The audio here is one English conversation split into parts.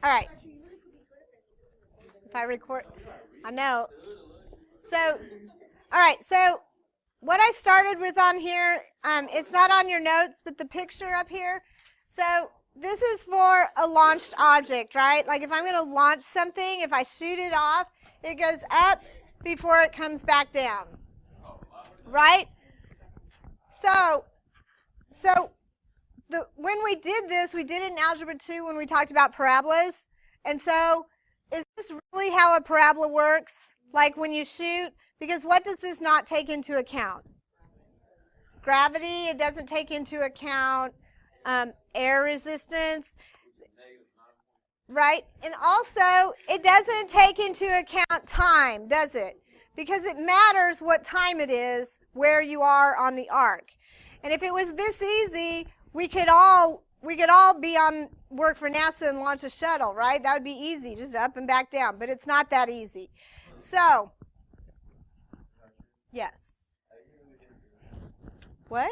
All right. If I record, I know. So, all right. So, what I started with on here, it's not on your notes, but the picture up here. So, this is for a launched object, right? Like if I'm going to launch something, if I shoot it off, it goes up before it comes back down, right? So when we did this, we did it in Algebra 2 when we talked about parabolas. And so is this really how a parabola works? Like when you shoot? Because what does this not take into account? Gravity. It doesn't take into account air resistance. Right? And also, it doesn't take into account time, does it? Because it matters what time it is where you are on the arc. And if it was this easy, we could all be on work for NASA and launch a shuttle, right? That would be easy, just up and back down. But it's not that easy. So, yes. What?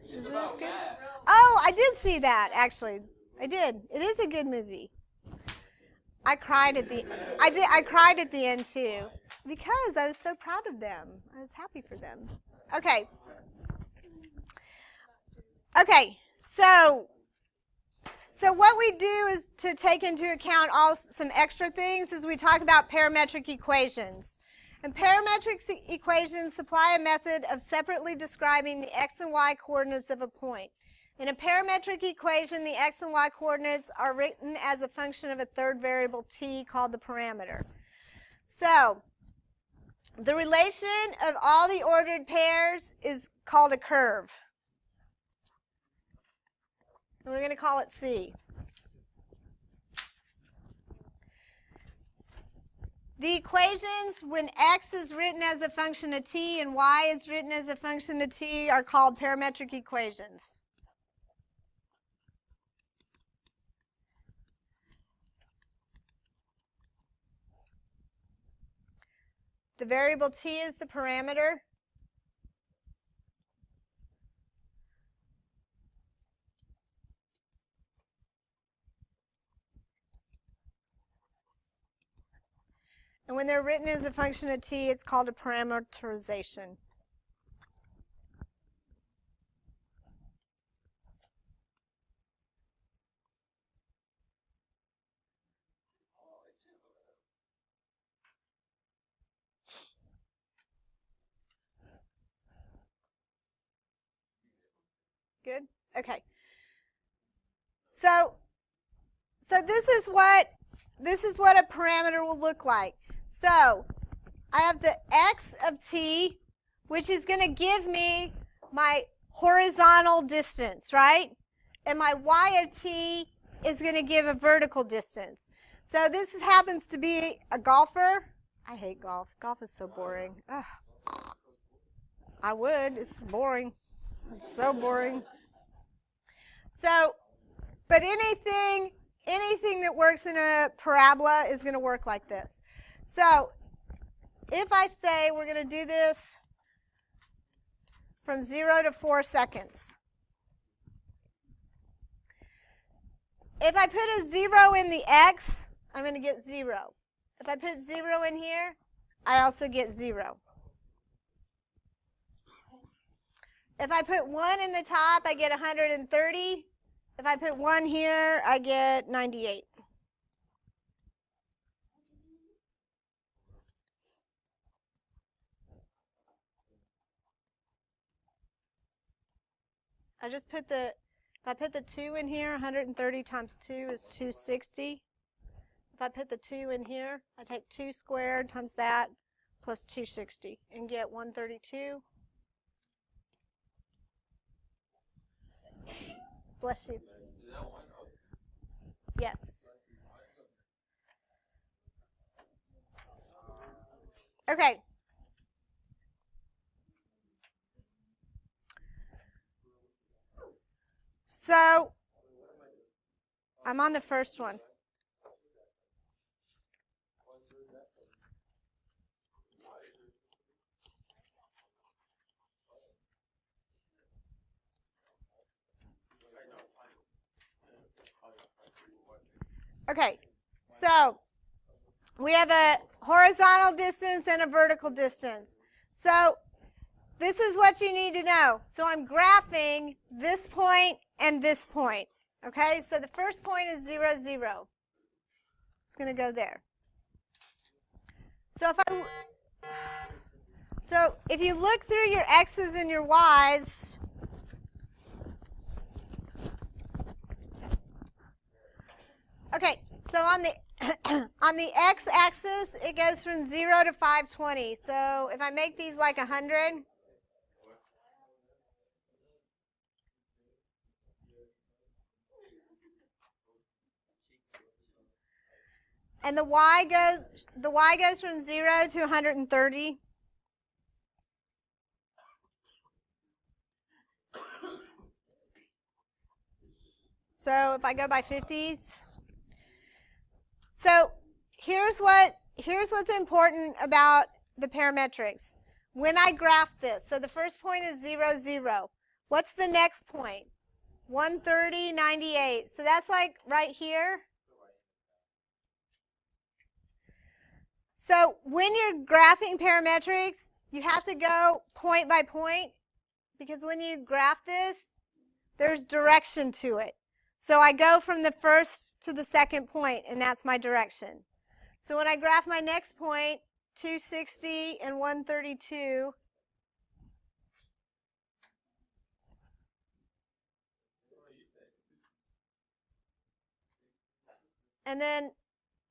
Is this good? Oh, I did see that, actually. I did. It is a good movie. I cried at the end too, because I was so proud of them. I was happy for them. Okay. Okay. So what we do is to take into account some extra things is we talk about parametric equations. And parametric equations supply a method of separately describing the x and y coordinates of a point. In a parametric equation, the x and y coordinates are written as a function of a third variable t called the parameter. So, the relation of all the ordered pairs is called a curve. And we're going to call it C. The equations, when x is written as a function of t and y is written as a function of t, are called parametric equations. The variable t is the parameter. And when they're written as a function of t, it's called a parameterization. Good? Okay. So this is what a parameter will look like. So I have the x of t, which is going to give me my horizontal distance, right? And my y of t is going to give a vertical distance. So this happens to be a golfer. I hate golf. Golf is so boring. Ugh. I would. It's boring. It's so boring. So, but anything that works in a parabola is going to work like this. So, if I say we're going to do this from 0 to 4 seconds. If I put a 0 in the x, I'm going to get 0. If I put 0 in here, I also get 0. If I put 1 in the top, I get 130. If I put 1 here, I get 98. If I put the 2 in here, 130 times 2 is 260. If I put the 2 in here, I take 2 squared times that plus 260 and get 132. Bless you. Yes. Okay. So, I'm on the first one. Okay, so we have a horizontal distance and a vertical distance. So this is what you need to know. So I'm graphing this point and this point. Okay, so the first point is 0, 0. It's going to go there. So if you look through your x's and your y's, okay, so on the on the x-axis, it goes from 0 to 520. So if I make these like 100, and the y goes from 0 to 130. So if I go by 50s. So here's what's important about the parametrics. When I graph this, so the first point is 0, 0. What's the next point? 130, 98. So that's like right here. So when you're graphing parametrics, you have to go point by point, because when you graph this, there's direction to it. So I go from the first to the second point, and that's my direction. So when I graph my next point, 260 and 132, and then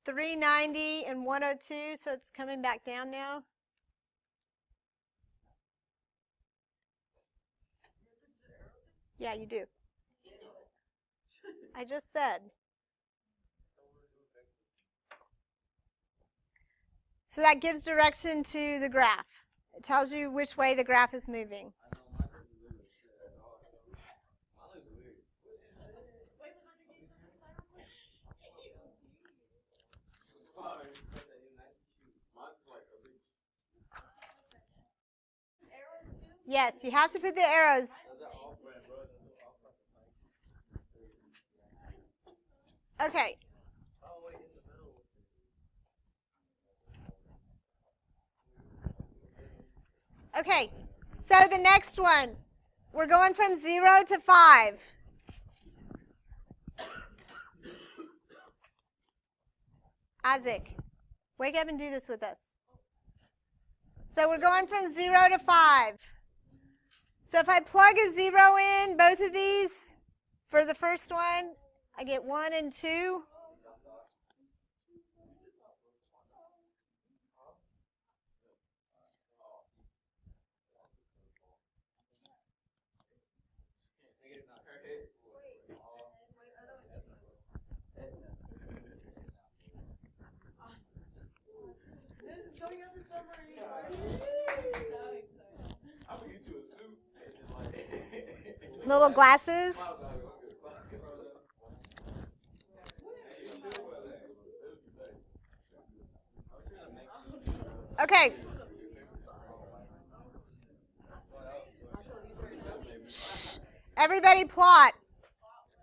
390 and 102, so it's coming back down now. Yeah, you do. I just said. So that gives direction to the graph. It tells you which way the graph is moving. Yes, you have to put the arrows. Okay. Okay, so the next one, we're going from 0 to 5. Isaac, wake up and do this with us. So we're going from 0 to 5. So if I plug a 0 in both of these, for the first one, I get 1 and 2. Little glasses. Okay. Shh. Everybody plot.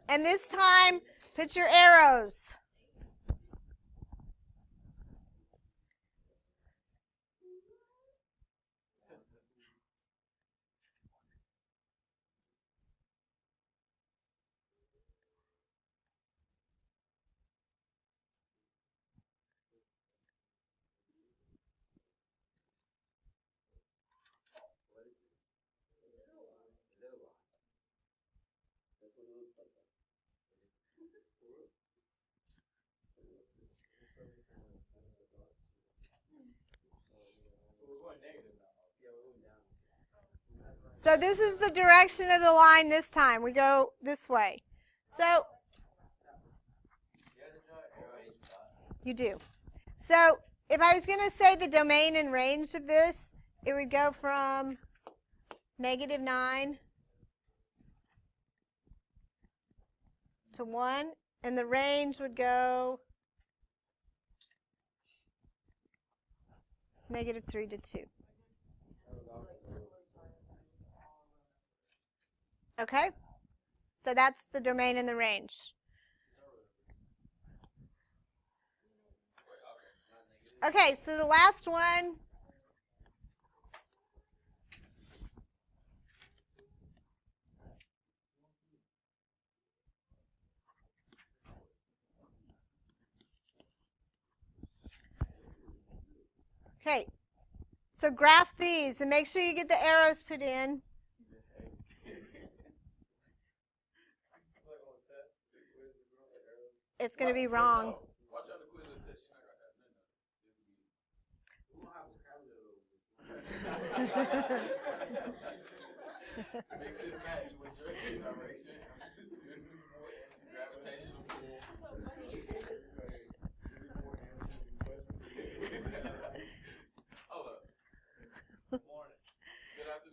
And this time, put your arrows. So this is the direction of the line this time. We go this way. So you do. So if I was going to say the domain and range of this, it would go from -9 to 1, and the range would go -3 to 2. Okay? So that's the domain and the range. Okay, so the last one. Okay, so graph these and make sure you get the arrows put in. It's going to be wrong.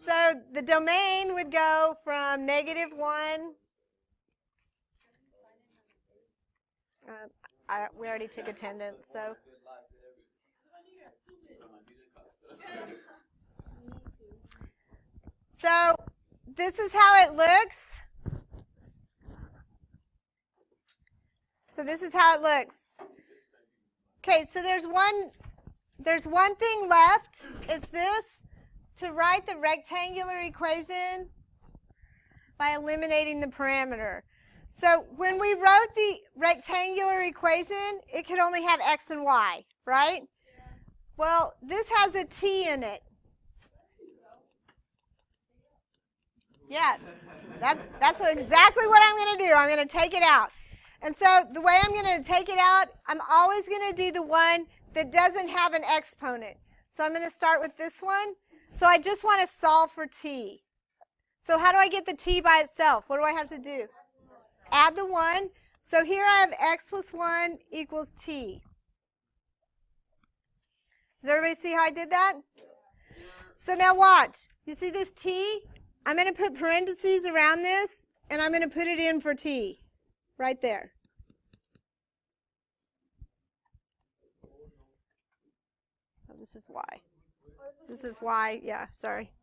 So the domain would go from -1. We already took attendance, so. So this is how it looks. So this is how it looks. Okay, so there's one thing left. It's this, to write the rectangular equation by eliminating the parameter. So when we wrote the rectangular equation, it could only have x and y, right? Well, this has a t in it. Yeah, that's exactly what I'm going to do. I'm going to take it out. And so the way I'm going to take it out, I'm always going to do the one that doesn't have an exponent. So I'm going to start with this one. So I just want to solve for t. So how do I get the t by itself? What do I have to do? Add the 1. So here I have x plus 1 equals t. Does everybody see how I did that? So now watch. You see this t? I'm going to put parentheses around this, and I'm going to put it in for t. Right there. Oh, this is y. This is y. Yeah, sorry.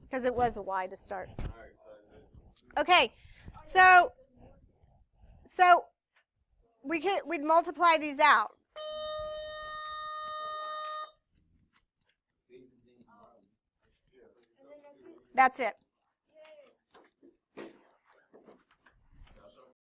Because it was a y to start. Okay, so we'd multiply these out. That's it.